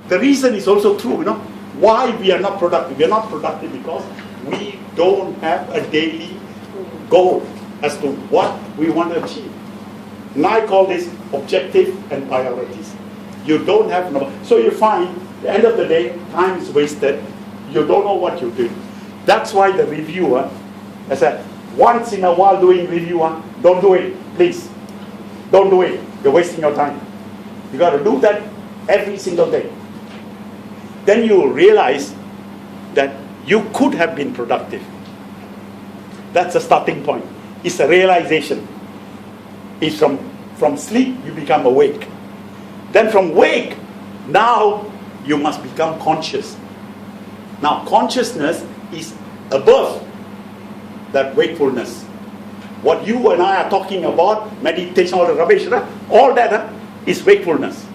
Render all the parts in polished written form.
The reason is also true, why we are not productive. We are not productive because we don't have a daily goal as to what we want to achieve. And I call this objective and priorities. You don't have no. So you find, at the end of the day, time is wasted. You don't know what you do. That's why the reviewer, I said, once in a while doing reviewer, don't do it, please. Don't do it. You're wasting your time. You got to do that every single day. Then you realize that you could have been productive. That's a starting point. It's a realization. It's from sleep, you become awake. Then from wake, now you must become conscious. Now consciousness is above that wakefulness. What you and I are talking about, meditation, all the rubbish, all that is wakefulness.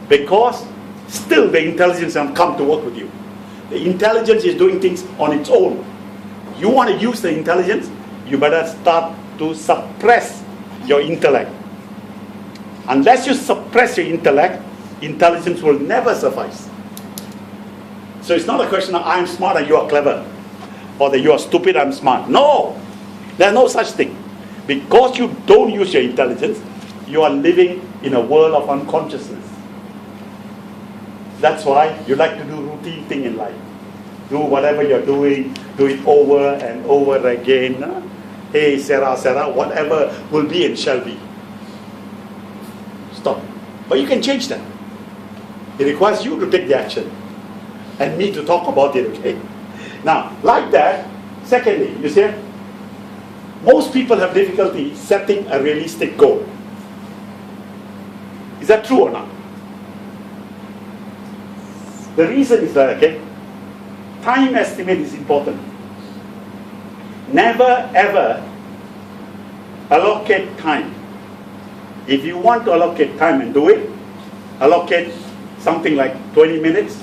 Because still the intelligence has come to work with you. The intelligence is doing things on its own. You want to use the intelligence, you better start to suppress your intellect. Unless you suppress your intellect, intelligence will never suffice. So it's not a question of I'm smart and you are clever, or that you are stupid, I'm smart. No, there's no such thing. Because you don't use your intelligence, you are living in a world of unconsciousness. That's why you like to do routine thing in life. Do whatever you're doing, do it over and over again. Hey, Sarah, whatever will be and shall be. Stop. But you can change that. It requires you to take the action and me to talk about it, okay? Now, like that, secondly, you see, most people have difficulty setting a realistic goal. Is that true or not? The reason is that, okay, time estimate is important. Never ever allocate time. If you want to allocate time and do it, allocate something like 20 minutes,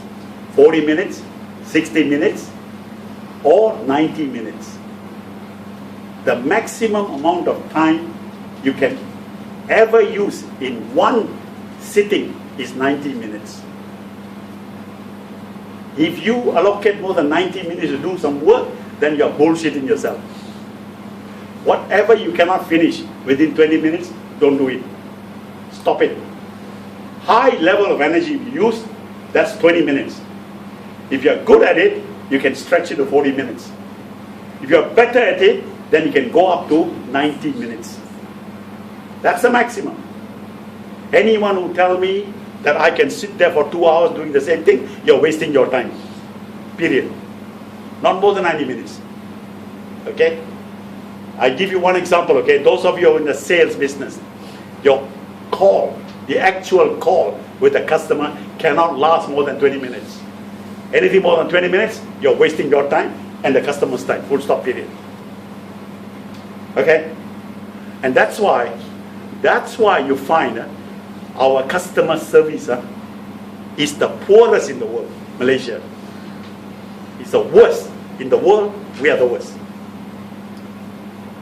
40 minutes, 60 minutes, or 90 minutes. The maximum amount of time you can ever use in one sitting is 90 minutes. If you allocate more than 90 minutes to do some work, then you're bullshitting yourself. Whatever you cannot finish within 20 minutes, don't do it. Stop it. High level of energy you use, that's 20 minutes. If you're good at it, you can stretch it to 40 minutes. If you're better at it, then you can go up to 90 minutes. That's the maximum. Anyone who tells me that I can sit there for 2 hours doing the same thing, you're wasting your time. Period. Not more than 90 minutes. Okay? I give you one example, okay? Those of you who are in the sales business, your call, the actual call with a customer cannot last more than 20 minutes. Anything more than 20 minutes, you're wasting your time and the customer's time. Full stop, period. Okay? And that's why you find our customer service is the poorest in the world. Malaysia. It's the worst. In the world, we are the worst.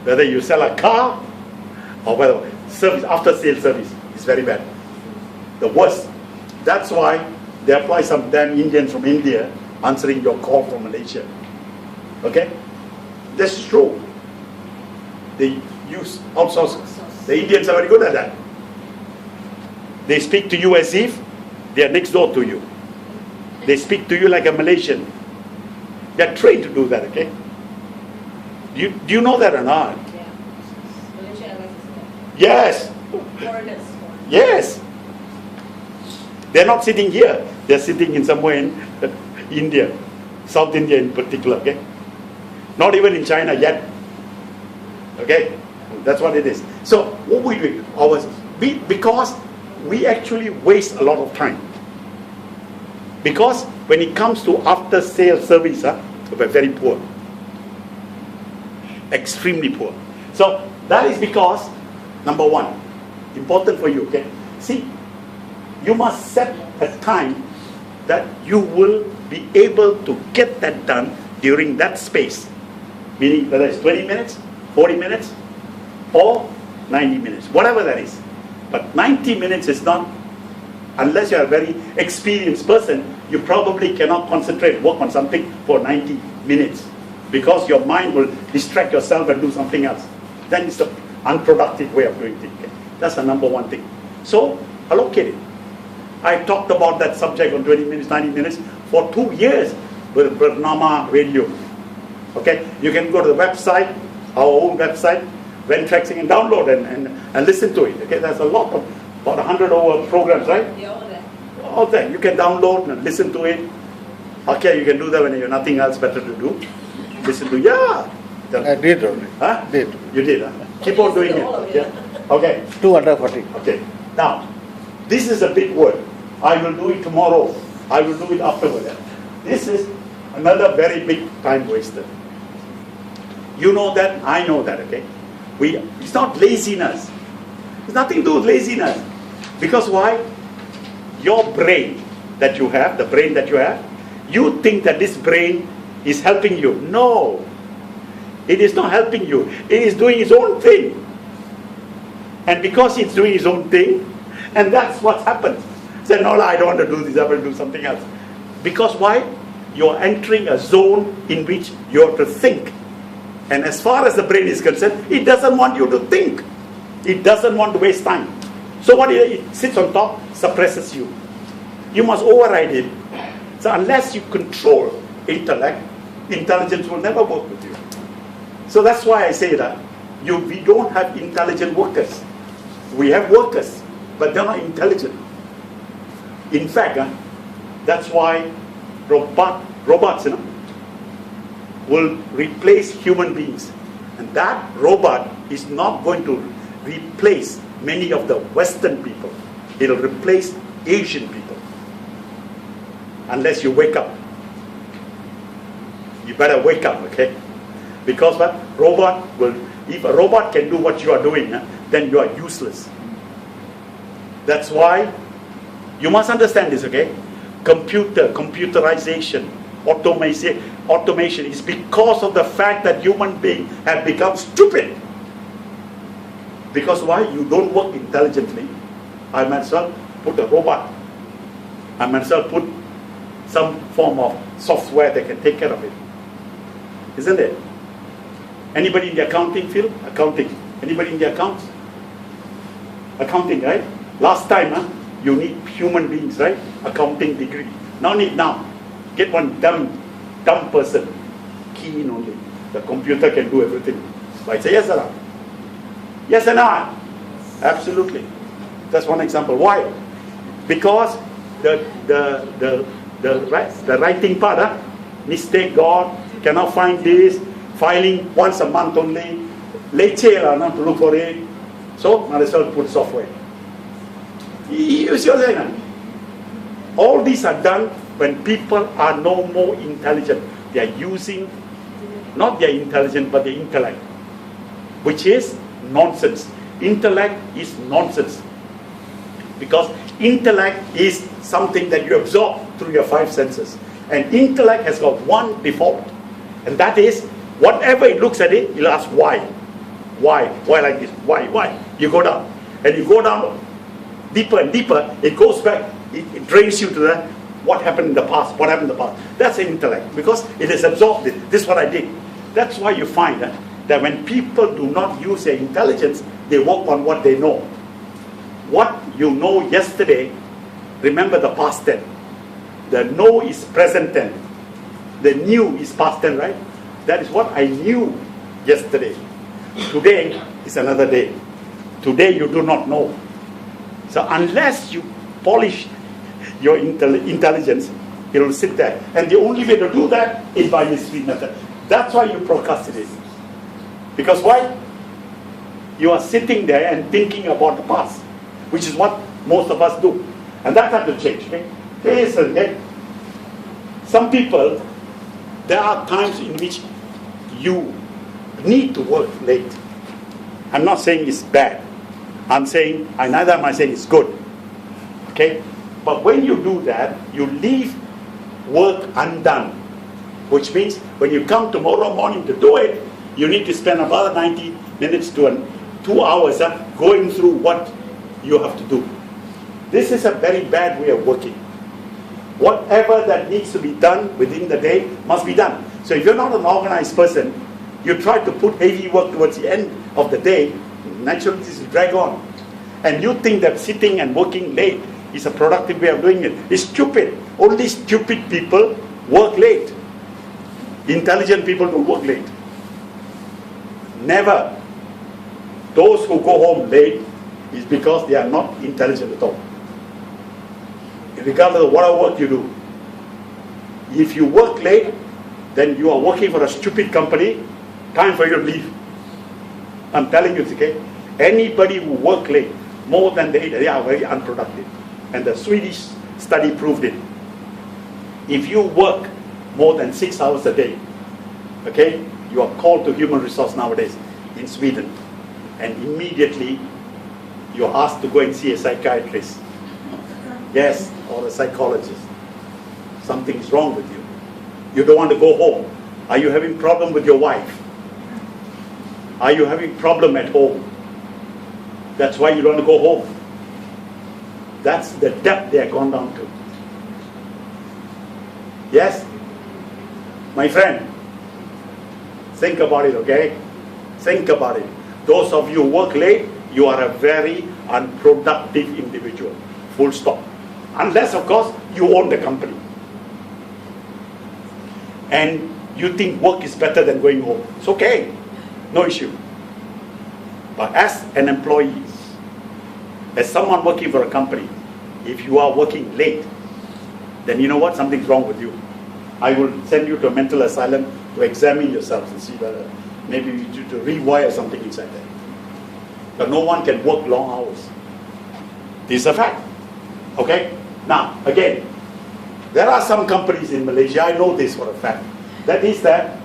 Whether you sell a car or whether service, after sales service, is very bad. The worst. That's why they apply some damn Indians from India answering your call from Malaysia. Okay? That's true. They use outsource. The Indians are very good at that. They speak to you as if they are next door to you. They speak to you like a Malaysian. They are trained to do that, okay? Do you know that or not? Yeah. Malaysia Airlines is there. Yes. Foreigners. Yes. They're not sitting here. They're sitting in somewhere in India. South India in particular, okay? Not even in China yet. Okay? That's what it is. So, what we do? Because we actually waste a lot of time. Because when it comes to after sales service, we're very poor. Extremely poor. So that is because, number one, important for you, okay? See, you must set a time that you will be able to get that done during that space. Meaning whether it's 20 minutes, 40 minutes, or 90 minutes, whatever that is. But 90 minutes is not unless you're a very experienced person, you probably cannot concentrate, work on something for 90 minutes because your mind will distract yourself and do something else. Then it's an unproductive way of doing things. Okay? That's the number one thing. So, allocate it. I talked about that subject on 20 minutes, 90 minutes for 2 years with Bernama Radio. Okay, you can go to the website, our own website, Ventraxing, and download and listen to it. Okay, there's a lot of, about 100 over programs, right? Yeah, all that. All that. You can download and listen to it. Okay, you can do that when you have nothing else better to do. Listen to, yeah. I did already. Huh? Did. You did, huh? Keep on doing it. Yeah. Okay. 240. Okay. Now, this is a big word. I will do it tomorrow. I will do it afterward. This is another very big time waster. You know that, I know that, okay? It's not laziness. It's nothing to do with laziness. Because why? Your brain that you have, the brain that you have, you think that this brain is helping you. No. It is not helping you. It is doing its own thing. And because it's doing its own thing, and that's what happens. Say, no, I don't want to do this, I will do something else. Because why? You're entering a zone in which you have to think. And as far as the brain is concerned, it doesn't want you to think. It doesn't want to waste time. So what it sits on top, suppresses you. You must override it. So unless you control intellect, intelligence will never work with you. So that's why I say that we don't have intelligent workers. We have workers, but they're not intelligent. In fact, that's why robots, will replace human beings. And that robot is not going to replace many of the Western people. It'll replace Asian people. Unless you wake up. You better wake up, okay? Because what? If a robot can do what you are doing, then you are useless. That's why you must understand this, okay? Computerization, automation is because of the fact that human beings have become stupid. Because why? You don't work intelligently. I might as well put a robot. I might as well put some form of software that can take care of it. Isn't it? Anybody in the accounting field? Accounting. Anybody in the accounts? Accounting, right? Last time, you need human beings, right? Accounting degree. Now need now. Get one dumb person. Key in only. The computer can do everything. Right? Say yes or no? Yes or no? Absolutely. That's one example. Why? Because the writing part, mistake God, cannot find this, filing once a month only, late not to look for it. So might as well put software. You see what I'm saying? All these are done when people are no more intelligent. They are using not their intelligence but their intellect, which is nonsense. Intellect is nonsense. Because intellect is something that you absorb through your five senses. And intellect has got one default. And that is, whatever it looks at it, it'll ask why. Why? Why like this? Why? You go down. And you go down deeper and deeper, it goes back, it drains you to the what happened in the past, what happened in the past. That's an intellect, because it has absorbed it. This is what I did. That's why you find that when people do not use their intelligence, they work on what they know. What you know yesterday, remember the past tense. The know is present tense. The knew is past tense, right? That is what I knew yesterday. Today is another day. Today you do not know. So unless you polish your intelligence, it will sit there. And the only way to do that is by this sweet method. That's why you procrastinate. Because why? You are sitting there and thinking about the past, which is what most of us do. And that has to change. Okay? Some people, there are times in which you need to work late. I'm not saying it's bad. Neither am I saying it's good. Okay? But when you do that, you leave work undone. Which means when you come tomorrow morning to do it, you need to spend about 90 minutes to 2 hours going through what you have to do. This is a very bad way of working. Whatever that needs to be done within the day must be done. So if you're not an organized person, you try to put heavy work towards the end of the day, naturally this will drag on. And you think that sitting and working late is a productive way of doing it. It's stupid. Only stupid people work late. Intelligent people don't work late. Never. Those who go home late is because they are not intelligent at all. Regardless of whatever work you do. If you work late, then you are working for a stupid company, time for you to leave. I'm telling you, okay? Anybody who work late, more than they are very unproductive. And the Swedish study proved it. If you work more than 6 hours a day, okay, you are called to human resource nowadays in Sweden. And immediately you are asked to go and see a psychiatrist. Yes, or a psychologist. Something is wrong with you. You don't want to go home. Are you having problem with your wife? Are you having problem at home? That's why you don't want to go home. That's the depth they have gone down to. Yes? My friend, think about it, okay? Think about it. Those of you who work late, you are a very unproductive individual. Full stop. Unless, of course, you own the company. And you think work is better than going home. It's okay. No issue. But as an employee, as someone working for a company, if you are working late, then you know what? Something's wrong with you. I will send you to a mental asylum to examine yourselves and see whether maybe you need to rewire something inside there. But no one can work long hours. This is a fact. Okay? Now, again, there are some companies in Malaysia, I know this for a fact. That is that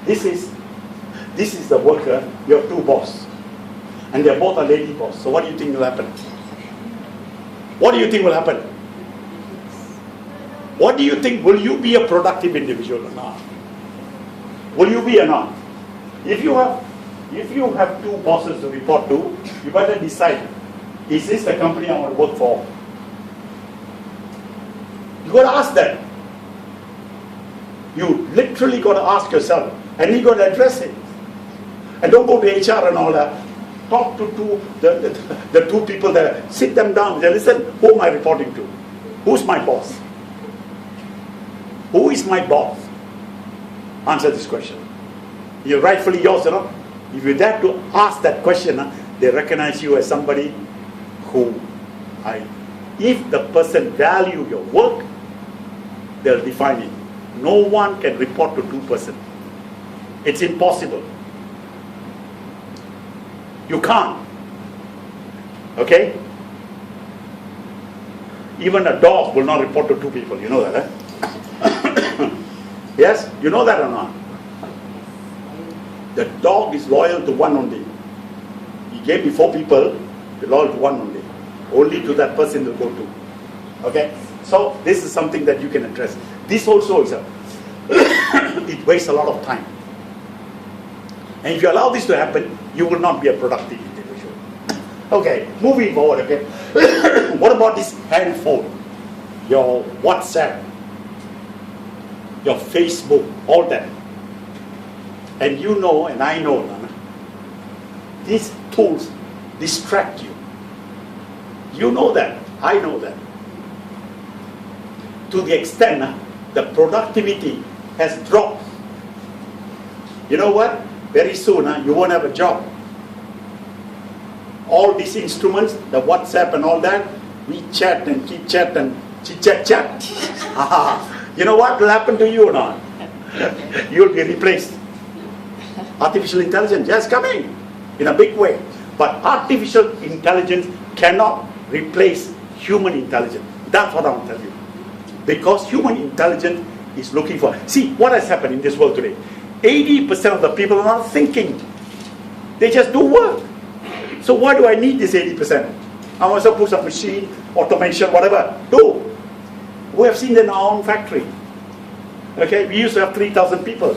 this is the worker, you have two bosses. And they're both a lady boss. So what do you think will happen? What do you think will happen? What do you think? Will you be a productive individual or not? Will you be or not? If you have two bosses to report to, you better decide, is this the company I want to work for? You got to ask them. You literally got to ask yourself, and you got to address it. And don't go to HR and all that. Talk to the two people there. Sit them down. Say, listen, who am I reporting to? Who's my boss? Who is my boss? Answer this question. You're rightfully yours, you know. If you dare to ask that question, they recognize you as somebody who, if the person value your work, they'll define it. No one can report to two persons. It's impossible. You can't. Okay? Even a dog will not report to two people. You know that, eh? Yes? You know that or not? The dog is loyal to one only. He gave me 4 people, he's loyal to one only. Only to that person will go to. Okay? So this is something that you can address. This also is it wastes a lot of time. And if you allow this to happen, you will not be a productive individual. Okay, moving forward, okay. What about this handphone? Your WhatsApp, your Facebook, all that. And you know, and I know, these tools distract you. You know that. I know that. To the extent the productivity has dropped. You know what? Very soon you won't have a job. All these instruments, the WhatsApp and all that, we chat and keep chat and chit-chat. You know what will happen to you or not? You'll be replaced. Artificial intelligence, yes, coming in a big way. But artificial intelligence cannot replace human intelligence. That's what I want to tell you. Because human intelligence is looking for... See, what has happened in this world today? 80% of the people are not thinking. They just do work. So why do I need this 80%? I want to put some machine, automation, whatever. Do. We have seen in our own factory. Okay, we used to have 3,000 people.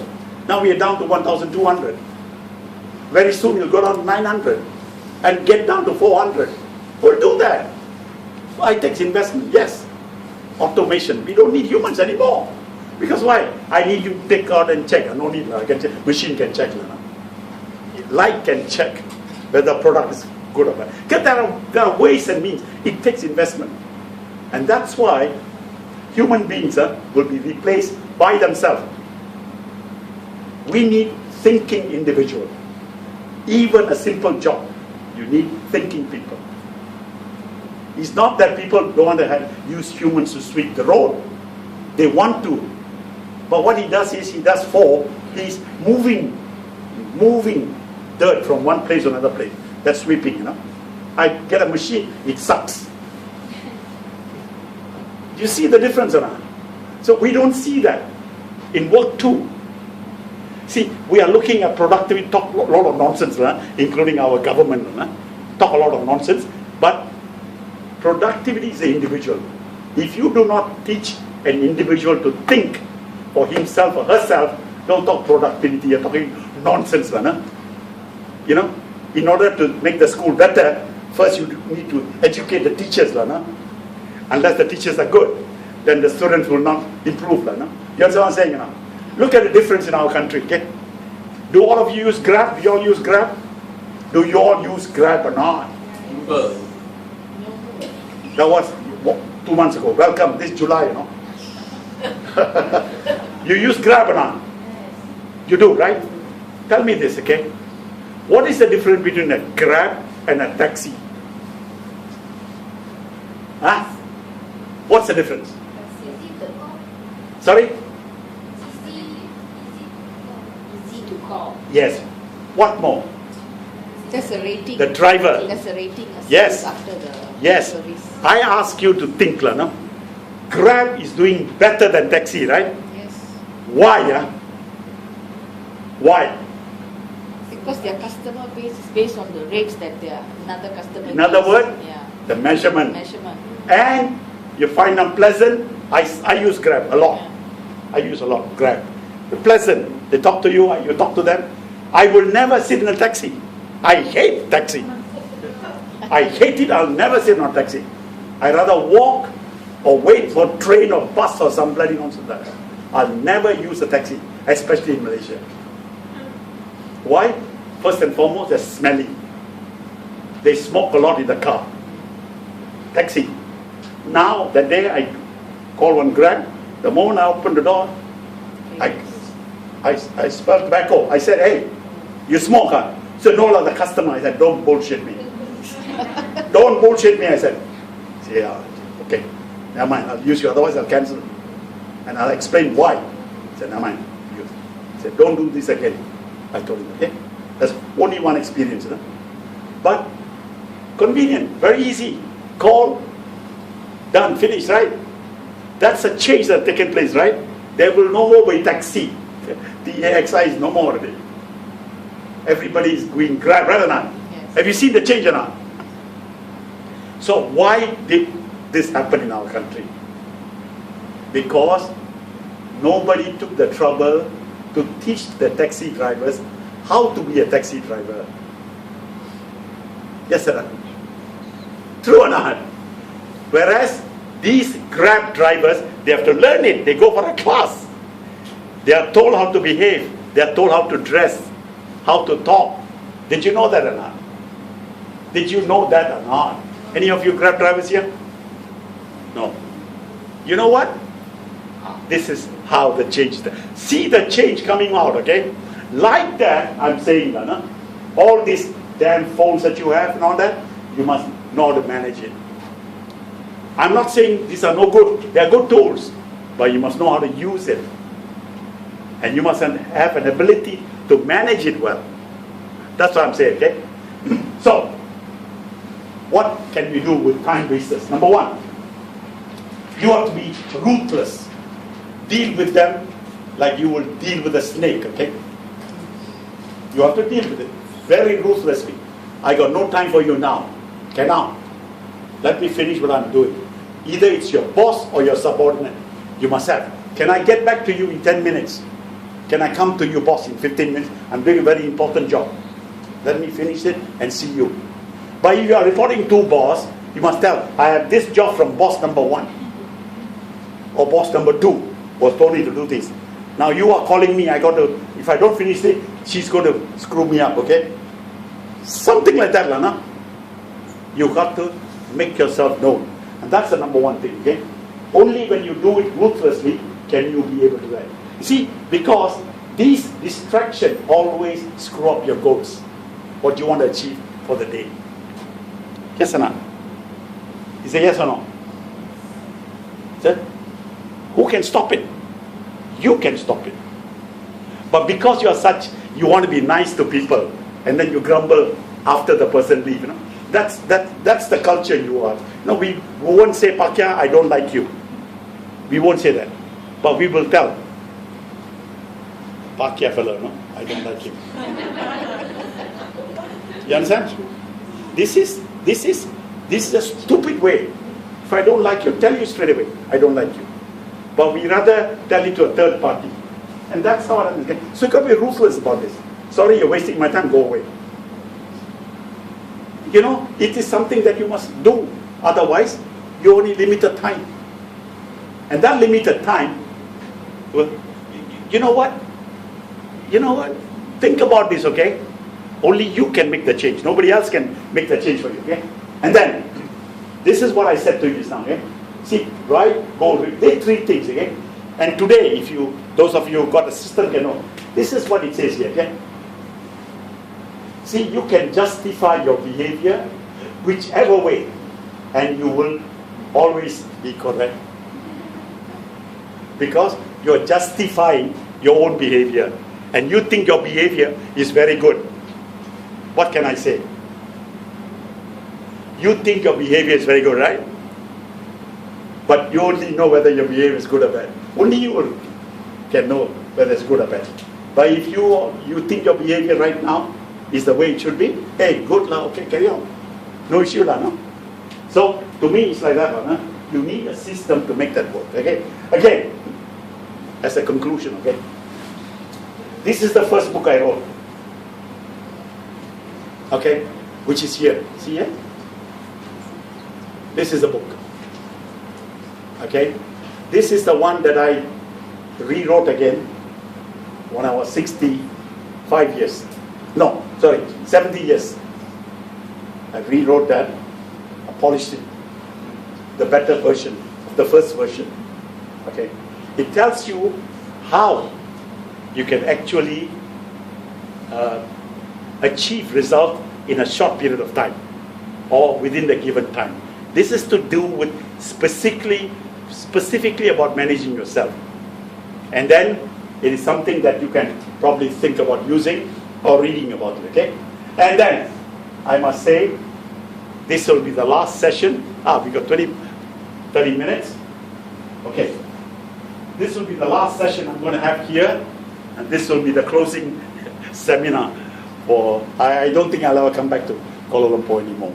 Now we are down to 1,200. Very soon you'll go down to 900 and get down to 400. We'll do that. Why takes investment? Yes. Automation. We don't need humans anymore. Because why? I need you to take out and check. No need. I can check. Machine can check. Light can check whether the product is good or bad. Because there are ways and means. It takes investment. And that's why human beings will be replaced by themselves. We need thinking individual. Even a simple job, you need thinking people. It's not that people don't want to use humans to sweep the road. They want to. But what he does is, he's moving dirt from one place to another place. That's sweeping, I get a machine, it sucks. Do you see the difference or not? So we don't see that in work too. See, we are looking at productivity, talk a lot of nonsense, including our government, talk a lot of nonsense, but productivity is an individual. If you do not teach an individual to think for himself or herself, don't talk productivity, you're talking nonsense. In order to make the school better, first you need to educate the teachers. Unless the teachers are good, then the students will not improve. You understand what I'm saying? Look at the difference in our country. Okay? Do all of you use Grab? Do you all use Grab? Do you all use Grab or not? That was 2 months ago. Welcome, this July, You use Grab or not? You do, right? Tell me this, okay? What is the difference between a Grab and a taxi? Huh? What's the difference? Sorry? Easy to call. Yes. What more? Just a rating. The driver. Just a rating. Yes. After the Yes. service. I ask you to think, no? Grab is doing better than taxi, right? Yes. Why? Why? Because their customer base is based on the rates that their another customer. In other gives. words, Yeah. the measurement. Measurement. And you find them pleasant. I use Grab a lot. I use a lot Grab. They're pleasant. They talk to you. You talk to them. I will never sit in a taxi. I hate taxi. I hate it. I'll never sit in a taxi. I rather walk or wait for train or bus or some bloody nonsense. I'll never use a taxi, especially in Malaysia. Why? First and foremost, they're smelly. They smoke a lot in the car. Taxi. Now, that day I call one Grab. The moment I open the door, I smell tobacco. I said, hey, you smoke, huh? So no, the customer. I said, don't bullshit me. Don't bullshit me, I said. Yeah, okay. Never mind, I'll use you, otherwise I'll cancel. And I'll explain why. I said, never mind. I said, don't do this again. I told him, okay? That's only one experience. But convenient, very easy. Call, done, finished, right? That's a change that's taken place, right? There will no more be taxi. TAXI is no more already. Everybody is going Grab, right or not? Yes. Have you seen the change or not? So why did this happen in our country? Because nobody took the trouble to teach the taxi drivers how to be a taxi driver. Yes, sir. True or not? Whereas these Grab drivers, they have to learn it. They go for a class. They are told how to behave. They are told how to dress, how to talk. Did you know that or not? Did you know that or not? Any of you Grab drivers here? No. You know what? This is how the change is. See the change coming out, okay? Like that, I'm saying, all these damn phones that you have and all that, you must know how to manage it. I'm not saying these are no good. They are good tools. But you must know how to use it. And you must have an ability to manage it well. That's what I'm saying, okay? So, what can we do with time wasters? Number one, you have to be ruthless. Deal with them like you will deal with a snake, okay? You have to deal with it very ruthlessly. I got no time for you now. Cannot. Let me finish what I'm doing. Either it's your boss or your subordinate. You must have. Can I get back to you in 10 minutes? Can I come to you, boss, in 15 minutes? I'm doing a very important job. Let me finish it and see you. But if you are reporting to boss, You must tell, I have this job from boss number 1 or boss number 2 was told me to do this. Now you are calling me, if I don't finish it, she's going to screw me up, okay? Something like that, Lana. You got to make yourself known. And that's the number 1 thing, okay? Only when you do it ruthlessly can you be able to do that. You see, because these distractions always screw up your goals, what you want to achieve for the day. Yes or no? Is it yes or no? Sir? Who can stop it? You can stop it. But because you are such, you want to be nice to people, and then you grumble after the person leaves. You know, that's the culture you are. No, we won't say, Pakya, I don't like you. We won't say that, but we will tell, Pakya fellow, no, I don't like him. You understand? This is a stupid way. If I don't like you, tell you straight away, I don't like you. But we rather tell it to a third party. And that's how it is. So you got to be ruthless about this. Sorry, you're wasting my time, go away. You know, it is something that you must do. Otherwise, you only limited time. And that limited time, well, you know what? You know what? Think about this, okay? Only you can make the change. Nobody else can make the change for you, okay? And then, this is what I said to you just now, okay? See, right, go, they 3 things, okay? And today, if you, those of you who got a system can know, this is what it says here, okay? See, you can justify your behavior whichever way, and you will always be correct. Because you're justifying your own behavior, and you think your behavior is very good. What can I say? You think your behavior is very good, right? But you only know whether your behavior is good or bad. Only you can know whether it's good or bad. But if you think your behavior right now is the way it should be, hey, good lah, okay, carry on. No issue lah, no? So, to me, it's like that, no? You need a system to make that work, okay? Again, as a conclusion, okay? This is the first book I wrote, okay? Which is here. See here? This is the book. Okay? This is the one that I rewrote again when I was 65 years. No, sorry, 70 years. I rewrote that, I polished it, the better version, the first version. Okay? It tells you how you can actually achieve result in a short period of time or within the given time. This is to do with specifically about managing yourself. And then it is something that you can probably think about using or reading about it, okay? And then I must say, this will be the last session. We got 30 minutes. Okay. This will be the last session I'm going to have here, and this will be the closing seminar. I don't think I'll ever come back to Kuala Lumpur anymore.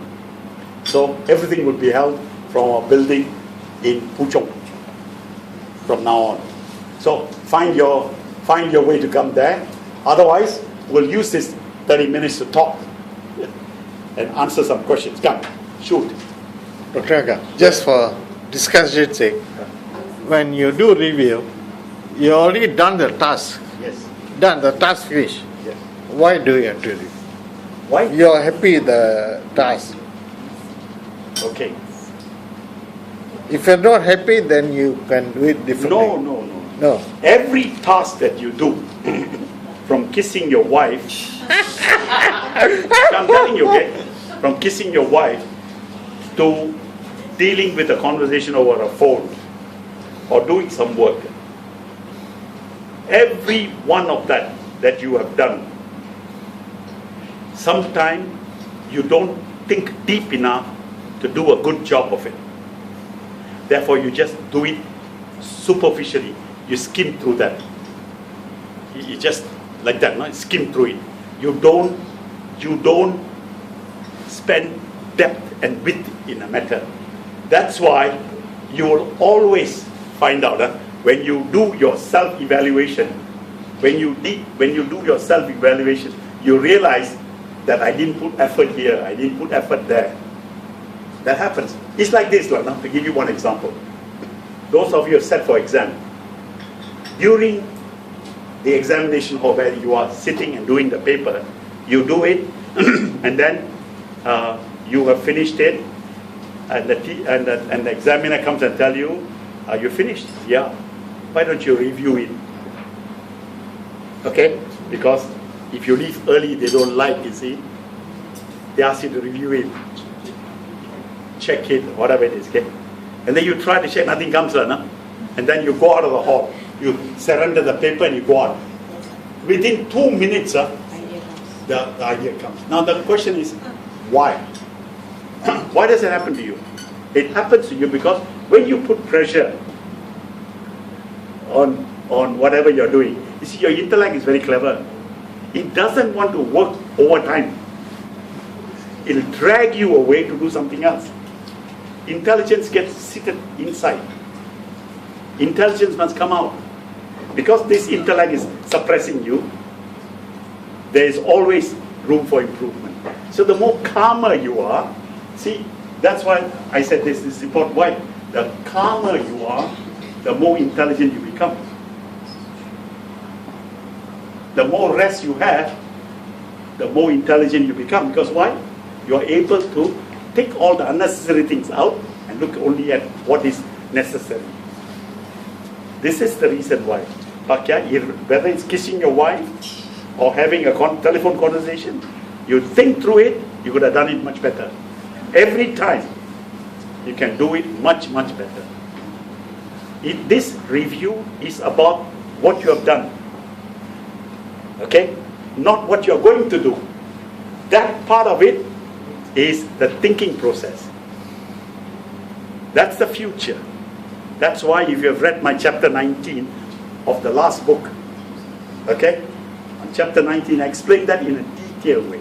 So everything will be held from our building in Puchong from now on. So find your way to come there. Otherwise, we'll use this 30 minutes to talk and answer some questions. Come, shoot. Dr. Venga, just for discussion's sake, when you do review, you already done the task. Yes. Done the task finish. Yes. Why do you have to review? Why? You are happy with the task. Okay. If you're not happy, then you can do it differently. No. Every task that you do, from kissing your wife, I'm telling you, okay, from kissing your wife to dealing with a conversation over a phone or doing some work, every one of that you have done, sometimes you don't think deep enough to do a good job of it. Therefore, you just do it superficially. You skim through that. You just like that, no? Skim through it. You don't spend depth and width in a matter. That's why you will always find out when you do your self-evaluation, when you do your self-evaluation, you realize that I didn't put effort here, I didn't put effort there. That happens. It's like this, now, to give you one example. Those of you who set for exam, during the examination or where you are sitting and doing the paper, you do it, and then you have finished it, and the examiner comes and tell you, are you finished? Yeah. Why don't you review it? Okay? Because if you leave early, they don't like, you see. They ask you to review it, check it, whatever it is, okay? And then you try to check, nothing comes, no? And then you go out of the hall, you surrender the paper and you go out. Within 2 minutes, the idea comes. Now the question is, why? Why does it happen to you? It happens to you because when you put pressure on whatever you're doing, you see, your intellect is very clever. It doesn't want to work overtime. It'll drag you away to do something else. Intelligence gets seated inside. Intelligence must come out. Because this intellect is suppressing you, there is always room for improvement. So the more calmer you are, see, that's why I said this is important. Why? The calmer you are, the more intelligent you become. The more rest you have, the more intelligent you become. Because why? You are able to take all the unnecessary things out and look only at what is necessary. This is the reason why. Whether it's kissing your wife or having a telephone conversation, you think through it, you could have done it much better. Every time, you can do it much, much better. This review is about what you have done. Okay? Not what you're going to do. That part of it is the thinking process. That's the future. That's why if you have read my chapter 19 of the last book, okay? On chapter 19, I explained that in a detailed way.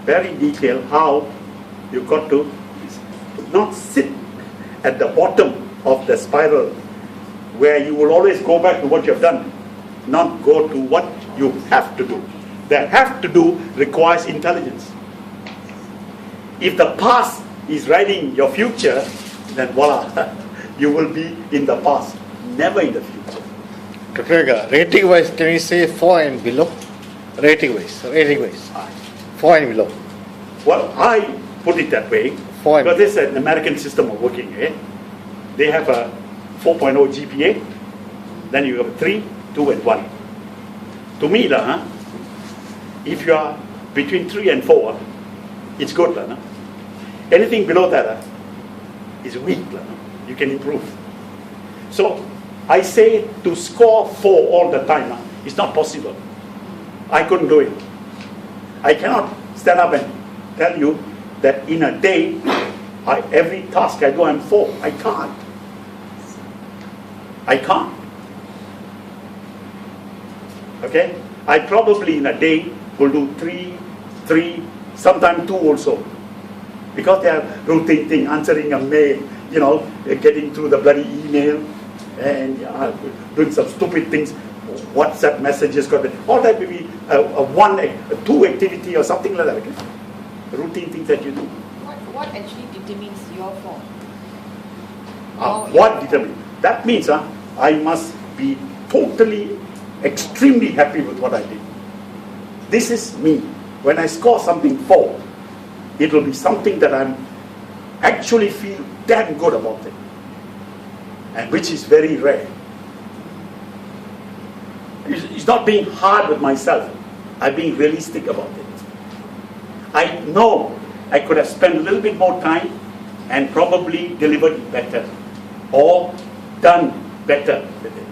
Very detailed how you got to not sit at the bottom of the spiral where you will always go back to what you have done, not go to what you have to do. The have to do requires intelligence. If the past is writing your future, then voila, you will be in the past, never in the future. Dr. Venga, rating wise, can you say 4 and below? Rating wise. 4 and below. Well, I put it that way, 4 and because this is an American system of working. They have a 4.0 GPA, then you have a 3, 2 and 1. To me, if you are between 3 and 4, it's good. Anything below that is weak. You can improve. So I say to score 4 all the time, it's not possible. I couldn't do it. I cannot stand up and tell you that in a day, every task I do, I'm 4. I can't. I can't. Okay? I probably in a day will do 3, sometimes 2 also. Because they are routine thing, answering a mail, getting through the bloody email, and doing some stupid things, WhatsApp messages, all that may be a 2 activity or something like that. Okay? Routine things that you do. What actually determines your form? What determines? That means I must be totally, extremely happy with what I did. This is me. When I score something 4, it will be something that I'm actually feel damn good about it, and which is very rare. It's not being hard with myself. I'm being realistic about it. I know I could have spent a little bit more time and probably delivered it better or done better with it.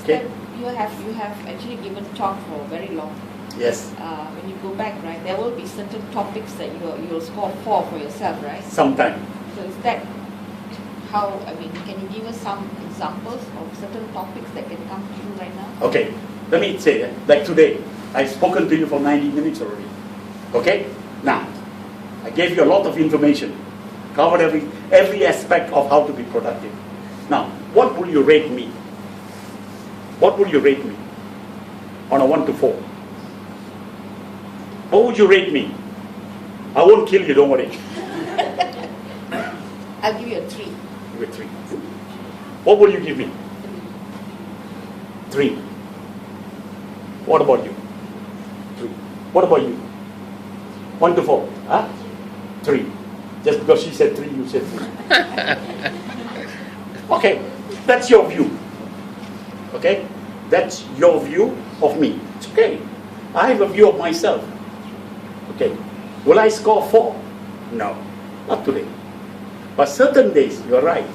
Okay. You have actually given talk for very long. Yes. When you go back, right, there will be certain topics that you'll score 4 for yourself, right? Sometime. So is that how, can you give us some examples of certain topics that can come to you right now? Okay, let me say that. Like today, I've spoken to you for 90 minutes already. Okay? Now, I gave you a lot of information, covered every aspect of how to be productive. Now, what will you rate me? What will you rate me on a 1 to 4? What would you rate me? I won't kill you, don't worry. I'll give you a 3. Give it 3. What will you give me? 3. What about you? 3. What about you? 1 to 4. Huh? 3. Just because she said 3, you said 3. Okay, that's your view. Okay? That's your view of me. It's okay. I have a view of myself. Okay. Will I score 4? No, not today. But certain days, you're right.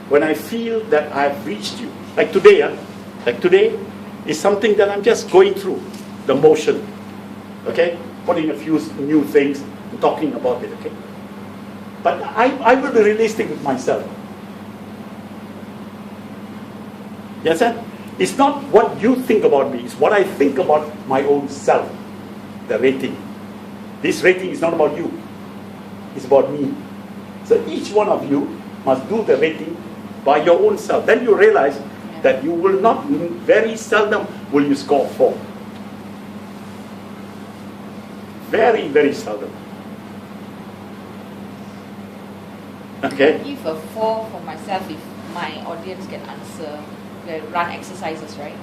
When I feel that I've reached you, like today is something that I'm just going through the motion. Okay? Putting a few new things and talking about it, okay? But I will be realistic with myself. Yes, sir? It's not what you think about me, it's what I think about my own self. The rating. This rating is not about you. It's about me. So each one of you must do the rating by your own self. Then you realize that you will not, very seldom will you score 4. Very, very seldom. Okay? Give a 4 for myself if my audience can answer, run exercises, right?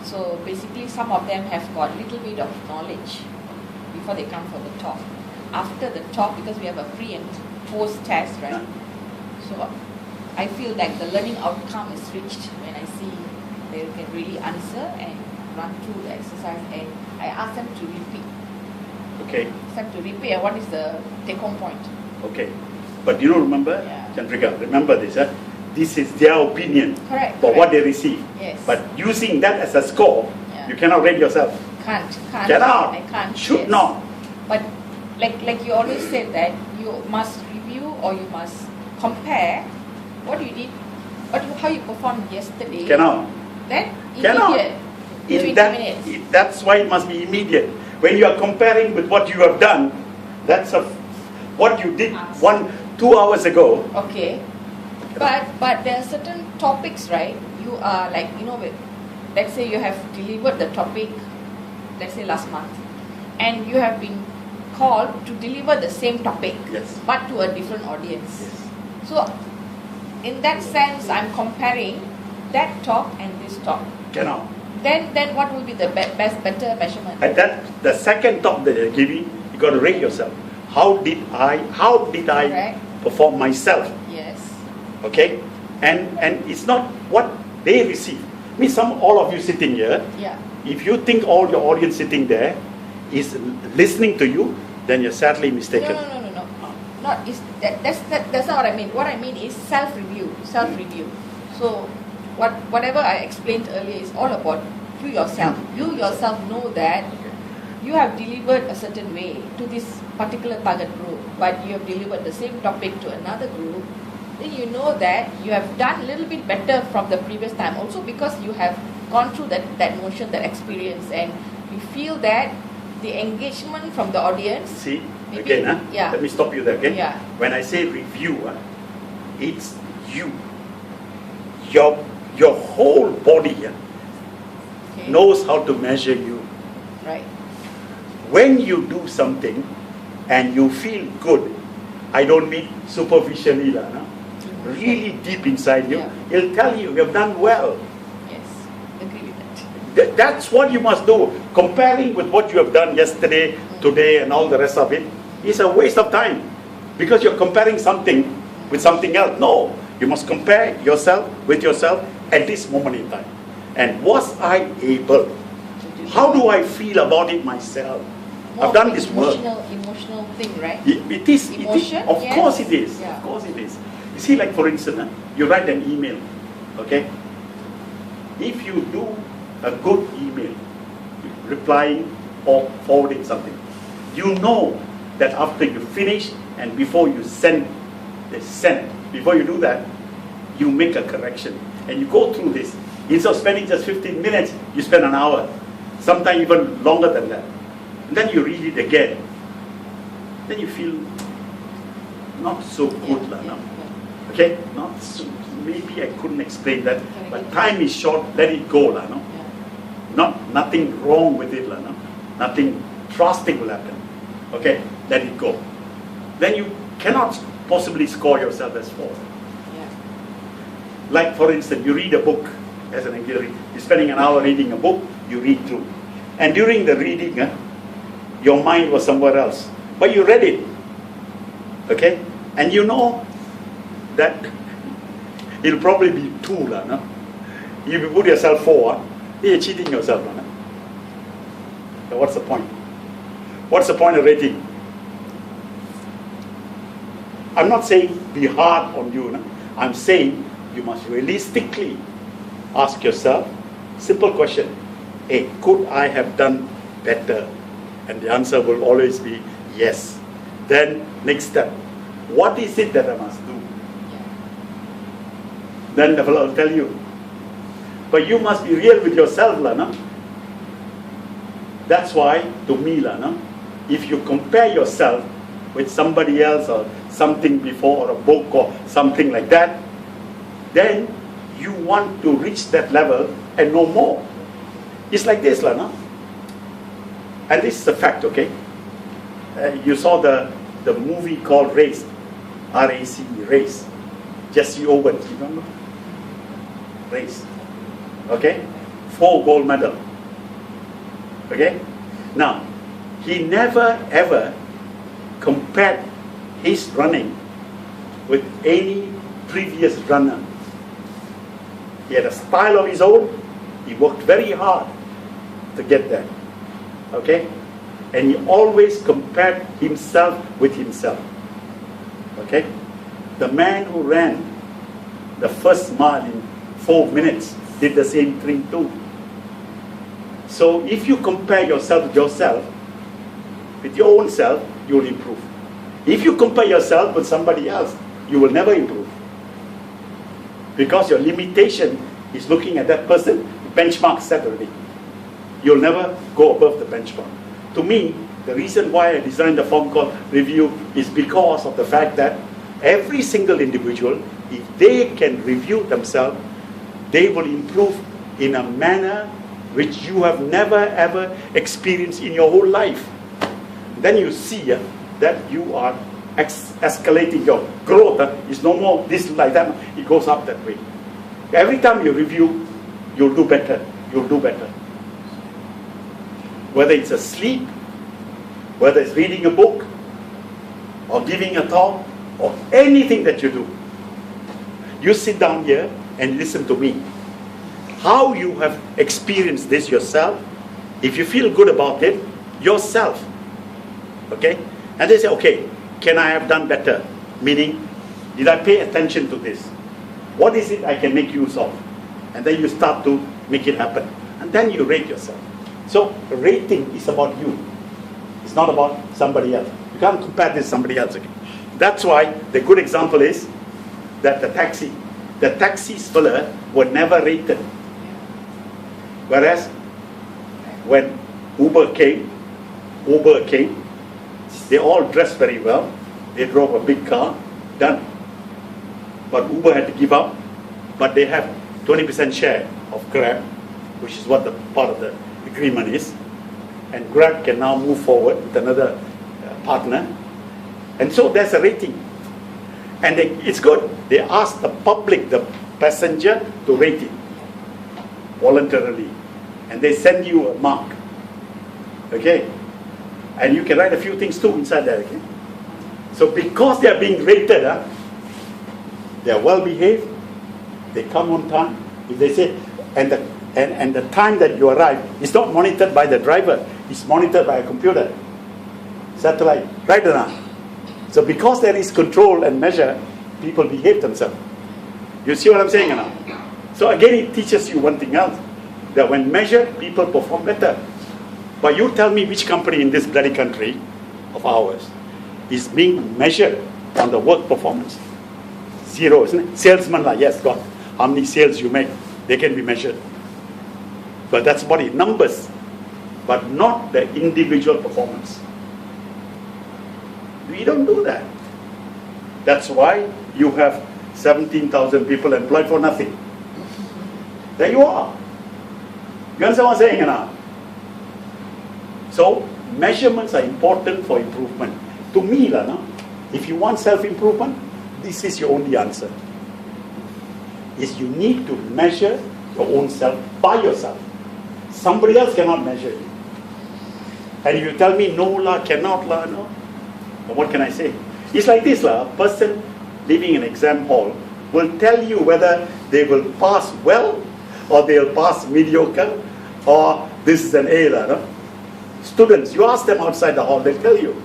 So basically some of them have got a little bit of knowledge before they come for the talk. After the talk, because we have a pre and post test, right? So I feel like the learning outcome is reached when I see they can really answer and run through the exercise, and I ask them to repeat. Okay. Ask them to repeat, and what is the take-home point? Okay. But you don't remember, Chandrika, remember this, this is their opinion for what they receive. Yes. But using that as a score, you cannot rate yourself. Can't. Cannot. I can't. Should not. But like you always said that you must review or you must compare what you did, how you performed yesterday. Cannot. Then Cannot. immediate. 20 minutes. That's why it must be immediate. When you are comparing with what you have done, that's what you did 2 hours ago. Okay. But there are certain topics, right? You are like, let's say you have delivered the topic, let's say last month, and you have been called to deliver the same topic, but to a different audience. Yes. So, in that sense, I'm comparing that talk and this talk. Cannot. Then what will be the better measurement? And the second talk that you're giving, you got to rate yourself. How did I perform myself? Yes. Okay, and it's not what they receive. I mean, all of you sitting here. Yeah. If you think all your audience sitting there is listening to you, then you're sadly mistaken. No. That's not what I mean. What I mean is self-review. So, whatever I explained earlier is all about you yourself. You yourself know that you have delivered a certain way to this particular target group, but you have delivered the same topic to another group. Then you know that you have done a little bit better from the previous time. Also because you have gone through that motion, that experience, and you feel that the engagement from the audience. See, again, let me stop you there again. Yeah. When I say review, it's you. Your whole body knows how to measure you. Right. When you do something and you feel good, I don't mean superficially, really deep inside you, it'll tell you have done well. Yes, agree with that. That's what you must do. Comparing with what you have done yesterday, today, and all the rest of it is a waste of time, because you're comparing something with something else. No, you must compare yourself with yourself at this moment in time. And was I able? How do I feel about it myself? I've done this work. Emotional thing, right? It is. Emotion? Of course it is. Yeah. Of course it is. You see, like for instance, you write an email, okay? If you do a good email, replying or forwarding something, you know that after you finish and before you send, before you do that, you make a correction. And you go through this. Instead of spending just 15 minutes, you spend an hour. Sometimes even longer than that. And then you read it again. Then you feel not so good. Okay? Not so, maybe I couldn't explain that. But time is short, let it go. Nothing wrong with it. Nothing drastic will happen. Okay? let it go. Then you cannot possibly score yourself as 4. Yeah. Like for instance, you read a book as an example. You're spending an hour reading a book, you read through. And during the reading, your mind was somewhere else. But you read it. Okay? And you know that it'll probably be 2. No? If you put yourself 4, you're cheating yourself. No? So what's the point? What's the point of rating? I'm not saying be hard on you. No? I'm saying you must realistically ask yourself, simple question, hey, could I have done better? And the answer will always be yes. Then next step, what is it that I must do? Then the fellow will tell you. But you must be real with yourself, no? That's why, to me, no? If you compare yourself with somebody else or something before, or a book or something like that, then you want to reach that level and know more. It's like this, no? And this is a fact, okay? You saw the movie called Race, R-A-C, Race. Jesse Owens, remember? Race. Okay? 4 gold medal. Okay? Now, he never ever compared his running with any previous runner. He had a style of his own. He worked very hard to get there. Okay? And he always compared himself with himself. Okay? The man who ran the first mile in 4 minutes did the same thing too. So if you compare yourself with yourself, with your own self, you will improve. If you compare yourself with somebody else, you will never improve. Because your limitation is looking at that person, benchmark set already. You'll never go above the benchmark. To me, the reason why I designed the form called review is because of the fact that every single individual, if they can review themselves, they will improve in a manner which you have never ever experienced in your whole life. Then you see that you are escalating. Your growth is no more this like that, it goes up that way. Every time you review, you'll do better, you'll do better. Whether it's a sleep, whether it's reading a book, or giving a talk, or anything that you do. You sit down here and listen to me. How you have experienced this yourself, if you feel good about it, yourself. Okay? And they say, okay, can I have done better? Meaning, did I pay attention to this? What is it I can make use of? And then you start to make it happen. And then you rate yourself. So, rating is about you. It's not about somebody else. You can't compare this to somebody else again. That's why the good example is that the taxis fella were never rated. Whereas, when Uber came, they all dressed very well. They drove a big car, done. But Uber had to give up. But they have 20% share of Grab, which is what the part of the agreement is. And Grab can now move forward with another partner. And so there's a rating. And it's good. They ask the public, the passenger, to rate it voluntarily. And they send you a mark. Okay? And you can write a few things too inside there. Okay? So because they are being rated, they are well behaved, they come on time. If they say, and the time that you arrive is not monitored by the driver, it's monitored by a computer. Satellite. Right or not? So because there is control and measure, people behave themselves. You see what I'm saying or not? So again, it teaches you one thing else. That when measured, people perform better. But you tell me which company in this bloody country of ours is being measured on the work performance. Zero, isn't it? Salesman, yes, God. How many sales you make, they can be measured. But that's about it. Numbers, but not the individual performance. We don't do that. That's why you have 17,000 people employed for nothing. There you are. You understand what I'm saying now? So, measurements are important for improvement. to me, no? If you want self-improvement, this is your only answer. Is you need to measure your own self by yourself. Somebody else cannot measure you. And if you tell me, no, cannot, no. But what can I say? It's like this, a person living in an exam hall will tell you whether they will pass well or they'll pass mediocre or this is an A, no? Students, you ask them outside the hall, they'll tell you.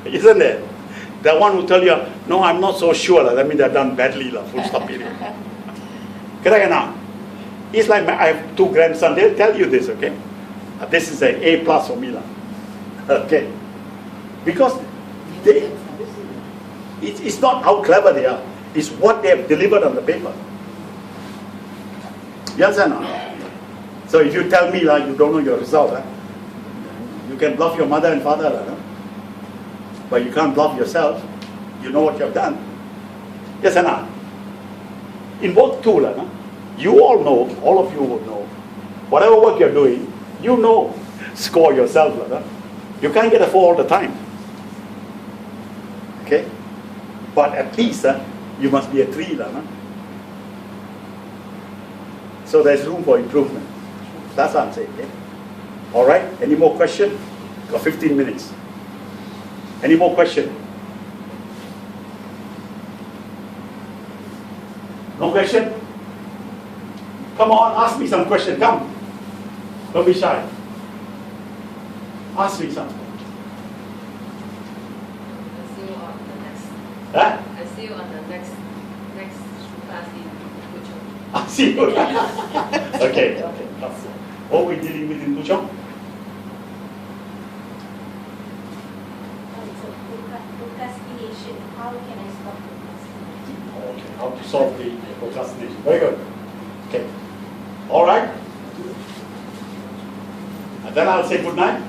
Isn't it? The one who tell you, no, I'm not so sure, that means they've done badly, full stop period. Correct now? It's like I have 2 grandsons, they'll tell you this, okay? This is an A plus for me, okay? Because it's not how clever they are, it's what they have delivered on the paper. You understand now? So if you tell me you don't know your result, you can bluff your mother and father, but you can't bluff yourself. You know what you have done. Yes or not? In both two, you all know, all of you would know, whatever work you're doing, you know, score yourself. You can't get a 4 all the time. Okay? But at least you must be a 3. So there's room for improvement. That's what I'm saying. Okay? All right? Any more question? Got 15 minutes. Any more question? No question? Come on, ask me some question. Come. Don't be shy. Ask me something. I see you on the next. Huh? I see you on the next class in Puchong. I see you. Okay. What are we dealing with in Puchong? Procrastination. How can I stop procrastinating? Okay. How to solve the procrastination. Very good. Okay. All right. And then I'll say good night.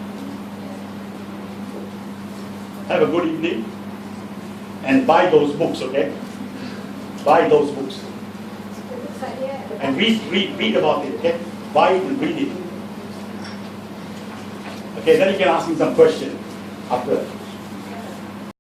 Have a good evening. And buy those books, okay? Buy those books. And read about it, okay? Buy it and read it. Okay, then you can ask me some questions after.